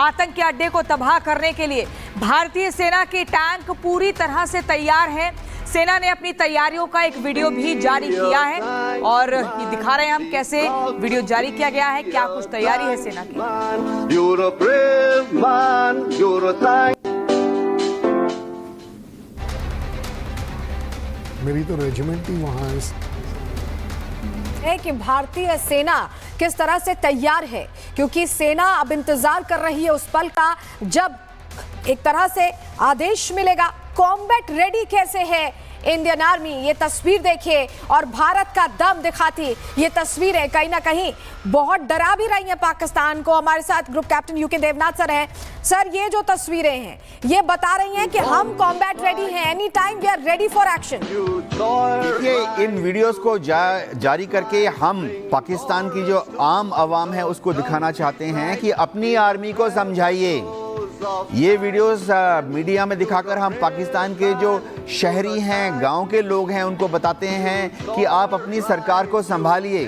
आतंकी अड्डे को तबाह करने के लिए भारतीय सेना के टैंक पूरी तरह से तैयार है। सेना ने अपनी तैयारियों का एक वीडियो भी जारी किया है और ये दिखा रहे हैं हम कैसे वीडियो जारी किया गया है, क्या कुछ तैयारी है सेना की। मेरी तो रेजिमेंट ही वहां है कि भारतीय सेना किस तरह से तैयार है, क्योंकि सेना अब इंतजार कर रही है उस पल का जब एक तरह से आदेश मिलेगा। कॉम्बैट रेडी कैसे है इंडियन आर्मी, ये तस्वीर देखिए और भारत का दम दिखाती ये तस्वीरें कहीं ना कहीं बहुत डरा भी रही हैं पाकिस्तान को। हमारे साथ group captain UK Devnath sir हैं। सर, ये जो तस्वीरें हैं ये बता रही हैं कि हम कॉम्बैट रेडी हैं, any time we are ready for action. देखिए, इन वीडियोस को जारी करके हम पाकिस्तान की जो आम आवाम है उसको दिखाना चाहते हैं कि अपनी आर्मी को समझाइए। ये वीडियोस मीडिया में दिखाकर हम पाकिस्तान के जो शहरी हैं, गांव के लोग हैं, उनको बताते हैं कि आप अपनी सरकार को संभालिए।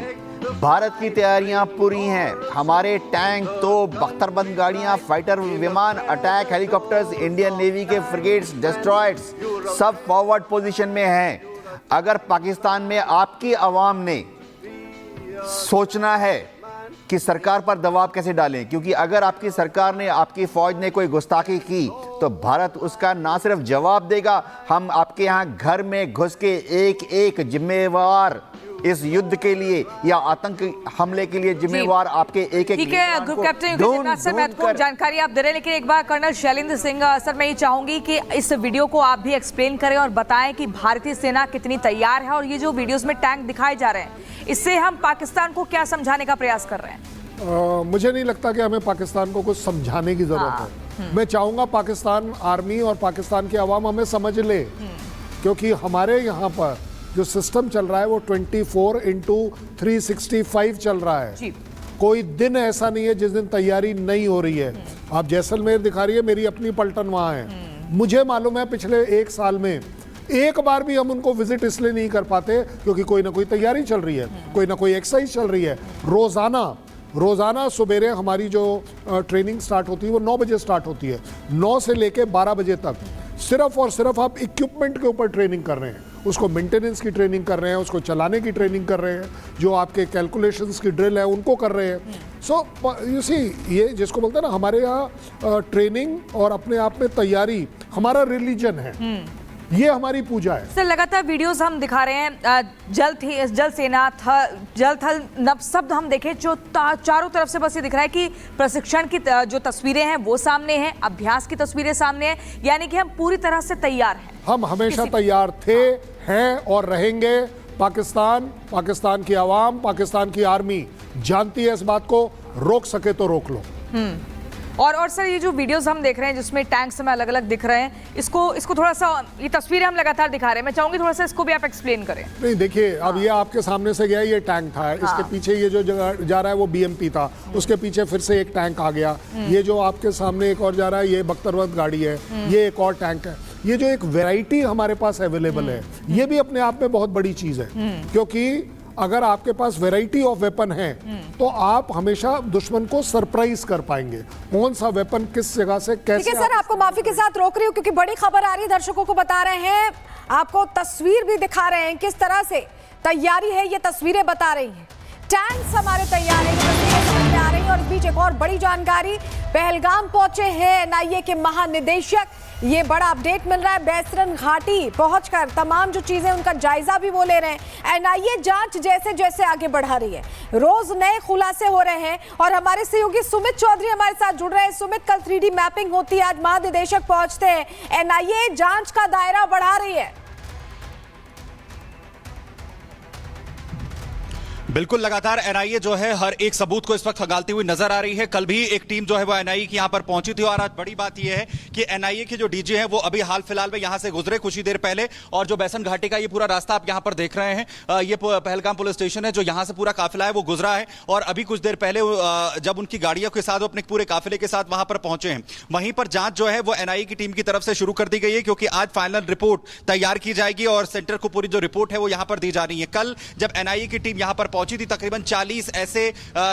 भारत की तैयारियां पूरी हैं। हमारे टैंक, तोप, बख्तरबंद गाड़ियां, फाइटर विमान, अटैक हेलीकॉप्टर्स, इंडियन नेवी के फ्रिगेट्स, डिस्ट्रॉयर्स सब फॉरवर्ड पोजीशन में हैं। अगर पाकिस्तान में आपकी आवाम ने सोचना है कि सरकार पर दबाव कैसे डालें, क्योंकि अगर आपकी सरकार ने, आपकी फौज ने कोई गुस्ताखी की तो भारत उसका ना सिर्फ जवाब देगा, हम आपके यहाँ घर में घुस के एक एक जिम्मेवार इस युद्ध के लिए या आतंक हमले के लिए जिम्मेवार आपके एक एक। ठीक है ग्रुप कैप्टन देवनाथ सर, महत्वपूर्ण जानकारी आप दे रहे हैं, लेकिन एक बार कर्नल शैलेंद्र सिंह सर, मैं ये चाहूंगी कि इस वीडियो को आप भी एक्सप्लेन करें और बताएं कि भारतीय सेना कितनी तैयार है और ये जो वीडियोस में टैंक दिखाए जा रहे हैं इससे हम पाकिस्तान को क्या समझाने का प्रयास कर रहे हैं। मुझे नहीं लगता कि हमें पाकिस्तान को कुछ समझाने की जरूरत है। मैं चाहूंगा पाकिस्तान आर्मी और पाकिस्तान की आवाम हमें समझ ले, क्योंकि हमारे यहाँ पर जो सिस्टम चल रहा है वो 24/365 चल रहा है। कोई दिन ऐसा नहीं है जिस दिन तैयारी नहीं हो रही है। आप जैसलमेर दिखा रही है, मेरी अपनी पलटन वहाँ है। मुझे मालूम है पिछले एक साल में एक बार भी हम उनको विजिट इसलिए नहीं कर पाते क्योंकि कोई ना कोई तैयारी चल रही है, कोई ना कोई एक्सरसाइज चल रही है। रोज़ाना सवेरे हमारी जो ट्रेनिंग स्टार्ट होती है वो 9 बजे स्टार्ट होती है। 9 से लेके 12 बजे तक सिर्फ और सिर्फ आप इक्विपमेंट के ऊपर ट्रेनिंग कर रहे हैं, उसको मेंटेनेंस की ट्रेनिंग कर रहे हैं, उसको चलाने की ट्रेनिंग कर रहे हैं, जो आपके कैलकुलेशंस की ड्रिल है उनको कर रहे हैं। सो यू सी, ये जिसको बोलते हैं ना, हमारे यहाँ ट्रेनिंग और अपने आप में तैयारी हमारा रिलीजन है, ये हमारी पूजा है। सर, लगातार वीडियोस हम दिखा रहे हैं, जल सेना, जल थल नभ शब्द हम देखें जो चारों तरफ से बस ये दिख रहा है कि प्रशिक्षण की जो तस्वीरें हैं वो सामने हैं, अभ्यास की तस्वीरें सामने हैं, यानी कि हम पूरी तरह से तैयार हैं। हम हमेशा तैयार थे, हैं और रहेंगे। पाकिस्तान की आवाम, पाकिस्तान की आर्मी जानती है इस बात को, रोक सके तो रोक लो। और सर, ये जो वीडियोस हम देख रहे हैं जिसमें टैंक्स हमें अलग अलग दिख रहे हैं, इसको थोड़ा सा, ये तस्वीरें हम लगातार दिखा रहे हैं, मैं चाहूंगी थोड़ा सा इसको भी आप एक्सप्लेन करें। नहीं, देखिए, अब ये आपके सामने से गया, ये टैंक था, इसके पीछे ये जो जा रहा है वो BMP था, उसके पीछे फिर से एक टैंक आ गया, ये जो आपके सामने एक और जा रहा है ये बख्तरबंद गाड़ी है, ये एक और टैंक है। ये जो एक वैरायटी हमारे पास अवेलेबल है, ये भी अपने आप में बहुत बड़ी चीज है, क्योंकि अगर आपके पास वैरायटी ऑफ वेपन है तो आप हमेशा दुश्मन को सरप्राइज कर पाएंगे, कौन सा वेपन किस जगह से कैसे। ठीक है सर, आपको माफी के साथ रोक रही हूँ क्योंकि बड़ी खबर आ रही है, दर्शकों को बता रहे हैं, आपको तस्वीर भी दिखा रहे हैं किस तरह से तैयारी है, ये तस्वीरें बता रही हैं। टैंक्स हमारे तैयार हैं, समझ में आ रही है। और इस बीच एक और बड़ी जानकारी, पहलगाम पहुंचे हैं NIA के महानिदेशक, ये बड़ा अपडेट मिल रहा है। बैसरन घाटी पहुंचकर तमाम जो चीजें उनका जायजा भी वो ले रहे हैं। NIA जांच जैसे जैसे आगे बढ़ा रही है, रोज नए खुलासे हो रहे हैं और हमारे सहयोगी सुमित चौधरी हमारे साथ जुड़ रहे हैं। सुमित, कल 3D मैपिंग होती है, आज महानिदेशक पहुंचते हैं, NIA जांच का दायरा बढ़ा रही है। बिल्कुल, लगातार NIA जो है हर एक सबूत को इस वक्त खंगालती हुई नजर आ रही है। कल भी एक टीम जो है वो NIA की यहां पर पहुंची थी और आज बड़ी बात यह है कि NIA के जो DG हैं वो अभी हाल फिलहाल में यहां से गुजरे कुछ ही देर पहले, और जो बैसन घाटी का ये पूरा रास्ता आप यहां पर देख रहे हैं, ये पहलगाम पुलिस स्टेशन है जो यहां से पूरा काफिला है वो गुजरा है, और अभी कुछ देर पहले जब उनकी गाड़ियों के साथ वो अपने पूरे काफिले के साथ वहां पर पहुंचे हैं। वहीं पर जांच जो है वो NIA की टीम की तरफ से शुरू कर दी गई है, क्योंकि आज फाइनल रिपोर्ट तैयार की जाएगी और सेंटर को पूरी जो रिपोर्ट है वो यहां पर दी जा रही है। कल जब NIA की टीम यहां पर पहुंची थी। तकरीबन 40 ऐसे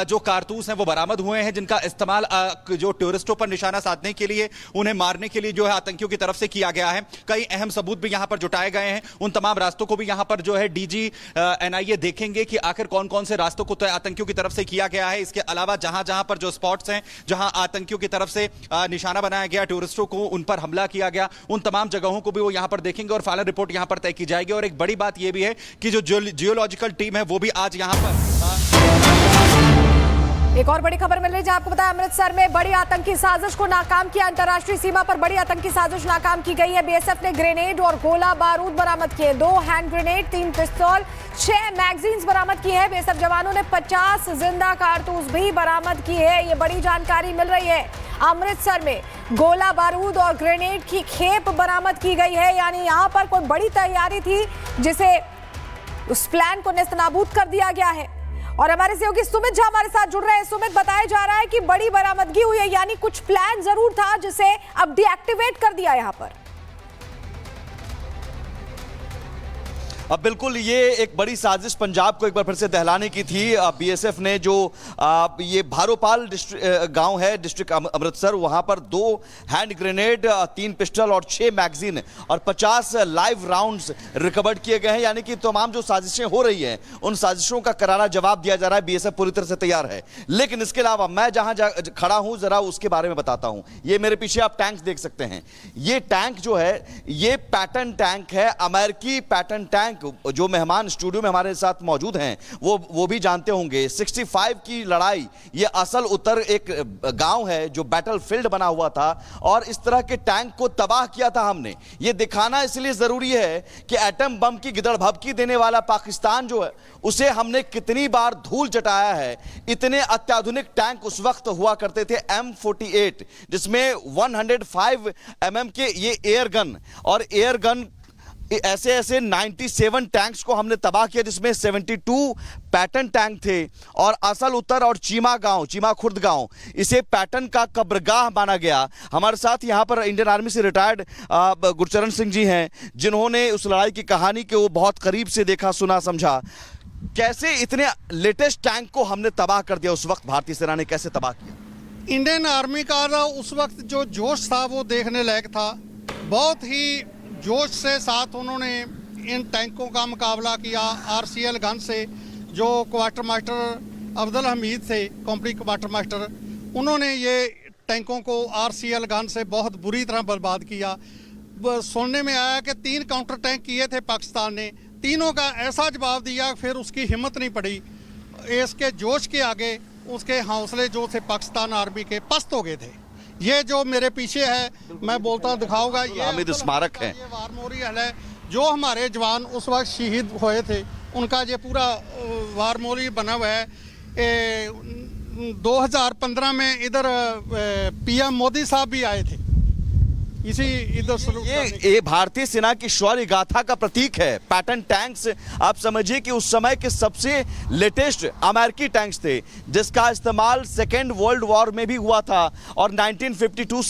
जो कारतूस हैं वो बरामद हुए हैं, जिनका इस्तेमाल जो टूरिस्टों पर निशाना साधने के लिए, उन्हें मारने के लिए जो है आतंकियों की तरफ से किया गया है। कई अहम सबूत भी यहां पर जुटाए गए हैं। उन तमाम रास्तों को भी यहां पर जो है डीजी एनआईए देखेंगे कि आखिर कौन कौन से रास्तों को आतंकियों की तरफ से किया गया है। इसके अलावा जहां जहां पर जो स्पॉट्स हैं, जहां आतंकियों की तरफ से निशाना बनाया गया, टूरिस्टों को उन पर हमला किया गया, उन तमाम जगहों को भी वो यहां पर देखेंगे और फाइनल रिपोर्ट यहां पर तय की जाएगी। और एक बड़ी बात यह भी है कि जो जियोलॉजिकल टीम है वो भी आज यहां पर एक और बड़ी खबर मिल रही है, जहां आपको बताया अमृतसर में बड़ी आतंकी साजिश को नाकाम किया। अंतर्राष्ट्रीय सीमा पर बड़ी आतंकी साजिश नाकाम की गई है। बीएसएफ ने ग्रेनेड और गोला बारूद बरामद किए, 2 हैंड ग्रेनेड, 3 पिस्तौल, 6 मैगजीन्स बरामद की है। बीएसएफ जवानों ने 50 जिंदा कारतूस भी बरामद की है। ये बड़ी जानकारी मिल रही है। अमृतसर में गोला बारूद और ग्रेनेड की खेप बरामद की गई है, यानी यहां पर कोई बड़ी तैयारी थी जिसे उस प्लान को नेस्तनाबूद कर दिया गया है। और हमारे सहयोगी सुमित झा हमारे साथ जुड़ रहे हैं। सुमित, बताया जा रहा है कि बड़ी बरामदगी हुई है, यानी कुछ प्लान जरूर था जिसे अब डीएक्टिवेट कर दिया यहां पर। अब बिल्कुल ये एक बड़ी साजिश पंजाब को एक बार फिर से दहलाने की थी। बीएसएफ ने जो ये भारोपाल गांव है डिस्ट्रिक्ट अमृतसर, वहां पर 2 हैंड ग्रेनेड, 3 पिस्टल और 6 मैगजीन और 50 लाइव राउंड्स रिकवर्ड किए गए हैं। यानी कि तमाम जो साजिशें हो रही हैं उन साजिशों का करारा जवाब दिया जा रहा है। बीएसएफ पूरी तरह से तैयार है। लेकिन इसके अलावा मैं जहां खड़ा हूं जरा उसके बारे में बताता हूं। ये मेरे पीछे आप टैंक देख सकते हैं। ये टैंक जो है ये पैटर्न टैंक है, अमेरिकी पैटर्न टैंक। जो मेहमान स्टूडियो में हमारे साथ मौजूद हैं वो भी जानते होंगे। 65 की लड़ाई, ये असल उत्तर एक गांव है जो बैटलफील्ड बना हुआ था और इस तरह के टैंक को तबाह किया था हमने। ये दिखाना इसलिए जरूरी है कि एटम बम की गिदड़ भभकी देने वाला पाकिस्तान जो है उसे हमने कितनी बार धूल चटाया है। इतने अत्याधुनिक टैंक उस वक्त हुआ करते थे M48, जिसमें 105 mm के ये एयर गन और एयर गन ऐसे 97 टैंक्स को हमने तबाह किया, जिसमें 72 पैटर्न टैंक थे। और असल उत्तर और चीमा खुर्द गांव इसे पैटर्न का कब्रगाह माना गया। हमारे साथ यहां पर इंडियन आर्मी से रिटायर्ड गुरचरण सिंह जी हैं, जिन्होंने उस लड़ाई की कहानी को बहुत करीब से देखा, सुना, समझा। कैसे इतने लेटेस्ट टैंक को हमने तबाह कर दिया? उस वक्त भारतीय सेना ने कैसे तबाह किया? इंडियन आर्मी का उस वक्त जो जोश था वो देखने लायक था। बहुत ही जोश से साथ उन्होंने इन टैंकों का मुकाबला किया। आरसीएल गन से जो क्वार्टर मास्टर अब्दुल हमीद थे, कंपनी क्वार्टर मास्टर, उन्होंने ये टैंकों को आरसीएल गन से बहुत बुरी तरह बर्बाद किया। सुनने में आया कि 3 काउंटर टैंक किए थे पाकिस्तान ने, तीनों का ऐसा जवाब दिया फिर उसकी हिम्मत नहीं पड़ी। इसके जोश के आगे उसके हौसले जो थे पाकिस्तान आर्मी के पस्त हो गए थे। ये जो मेरे पीछे है, मैं बोलता हूँ, दिखाऊंगा, ये हामिद स्मारक है। ये वार मेमोरियल है। जो हमारे जवान उस वक्त शहीद हुए थे उनका ये पूरा वार मेमोरियल बना हुआ है। 2015 में इधर पीएम मोदी साहब भी आए थे इसी इधर। ये भारतीय सेना की शौर्य गाथा का प्रतीक है। पैटर्न टैंक्स, आप समझिए कि उस समय के सबसे लेटेस्ट अमेरिकी टैंक्स थे, जिसका इस्तेमाल सेकेंड वर्ल्ड वॉर में भी हुआ था और 1952 से